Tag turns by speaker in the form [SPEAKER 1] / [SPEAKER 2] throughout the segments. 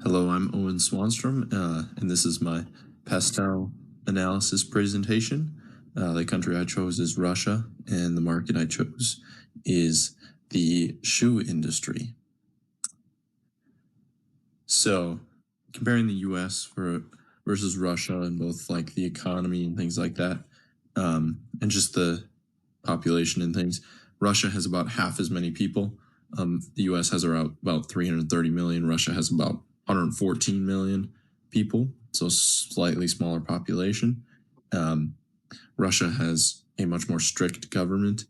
[SPEAKER 1] Hello, I'm Owen Swanstrom, and this is my PESTLE Analysis presentation. The country I chose is Russia, and the market I chose is the shoe industry. So, comparing the U.S. versus Russia in both like the economy and things like that, and just the population and things, Russia has about half as many people. The U.S. has around about 330 million. Russia has about 114 million people, so slightly smaller population. Russia has a much more strict government.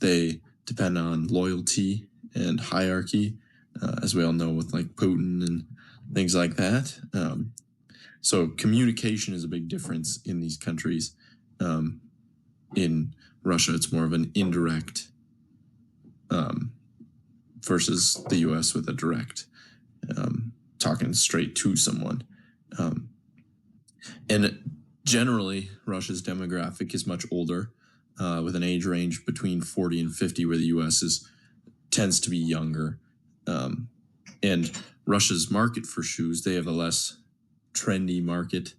[SPEAKER 1] They depend on loyalty and hierarchy, as we all know with like Putin and things like that. So communication is a big difference in these countries. In Russia, it's more of an indirect versus the U.S. with a direct, talking straight to someone. And generally, Russia's demographic is much older, with an age range between 40 and 50, where the U.S. tends to be younger. And Russia's market for shoes, they have a less trendy market.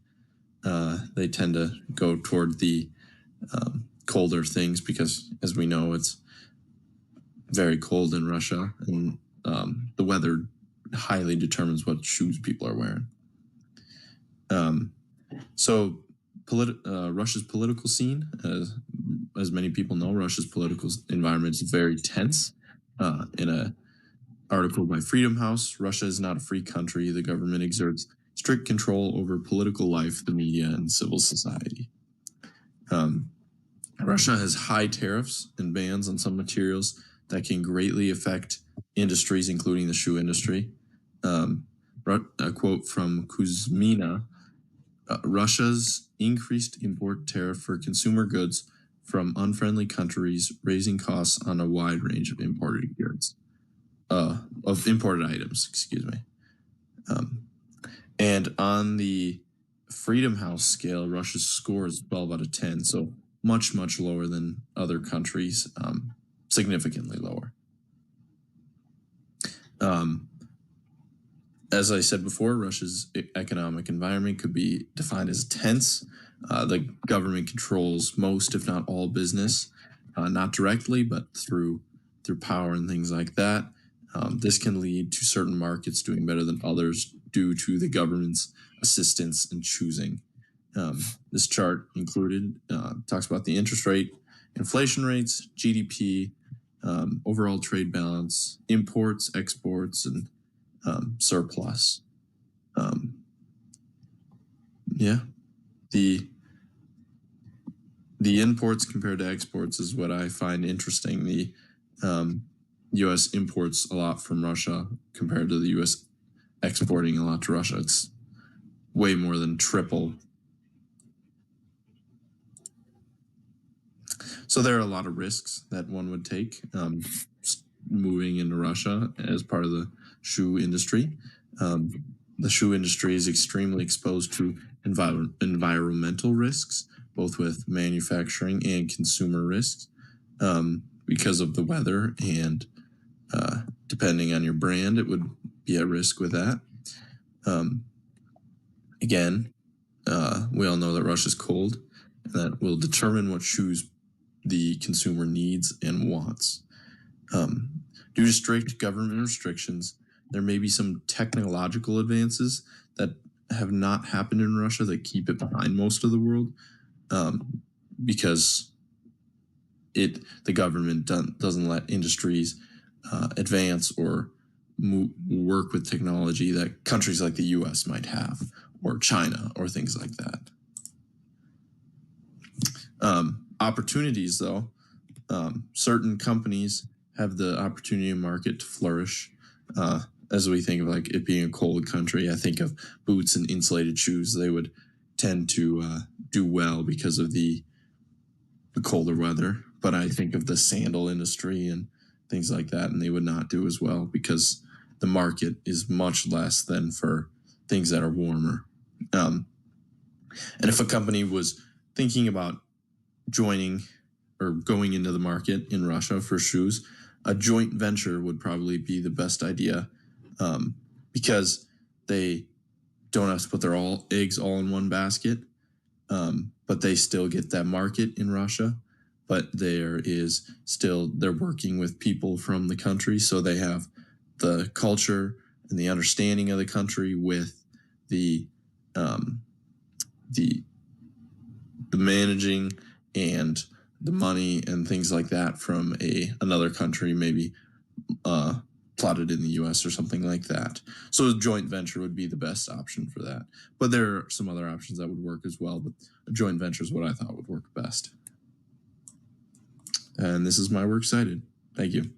[SPEAKER 1] They tend to go toward the colder things because, as we know, it's very cold in Russia, and the weather highly determines what shoes people are wearing. Russia's political scene, as many people know, Russia's political environment is very tense. In an article by Freedom House, Russia is not a free country. The government exerts strict control over political life, the media, and civil society. Russia has high tariffs and bans on some materials that can greatly affect industries, including the shoe industry. A quote from Kuzmina: Russia's increased import tariff for consumer goods from unfriendly countries, raising costs on a wide range of imported items, excuse me. And on the Freedom House scale, Russia's score is 12 out of 10, so much, much lower than other countries, significantly lower. As I said before, Russia's economic environment could be defined as tense. The government controls most, if not all, business, not directly, but through power and things like that. This can lead to certain markets doing better than others due to the government's assistance in choosing. This chart included talks about the interest rate, inflation rates, GDP, overall trade balance, imports, exports, and surplus. The imports compared to exports is what I find interesting. The U.S. imports a lot from Russia compared to the U.S. exporting a lot to Russia. It's way more than triple. So there are a lot of risks that one would take moving into Russia as part of the shoe industry. The shoe industry is extremely exposed to environmental risks, both with manufacturing and consumer risks, because of the weather, and depending on your brand, it would be at risk with that. Again, we all know that Russia's cold, and that will determine what shoes the consumer needs and wants. Due to strict government restrictions, there may be some technological advances that have not happened in Russia that keep it behind most of the world, because the government doesn't let industries advance or work with technology that countries like the U.S. might have, or China, or things like that. Opportunities, though, certain companies have the opportunity in market to flourish. As we think of like it being a cold country, I think of boots and insulated shoes. They would tend to do well because of the colder weather. But I think of the sandal industry and things like that, and they would not do as well because the market is much less than for things that are warmer. And if a company was thinking about joining or going into the market in Russia for shoes, a joint venture would probably be the best idea, because they don't have to put their eggs all in one basket, but they still get that market in Russia. But they're working with people from the country, so they have the culture and the understanding of the country with the the managing and the money and things like that from another country, maybe plotted in the US or something like that. So a joint venture would be the best option for that. But there are some other options that would work as well, but a joint venture is what I thought would work best. And this is my works cited. Thank you.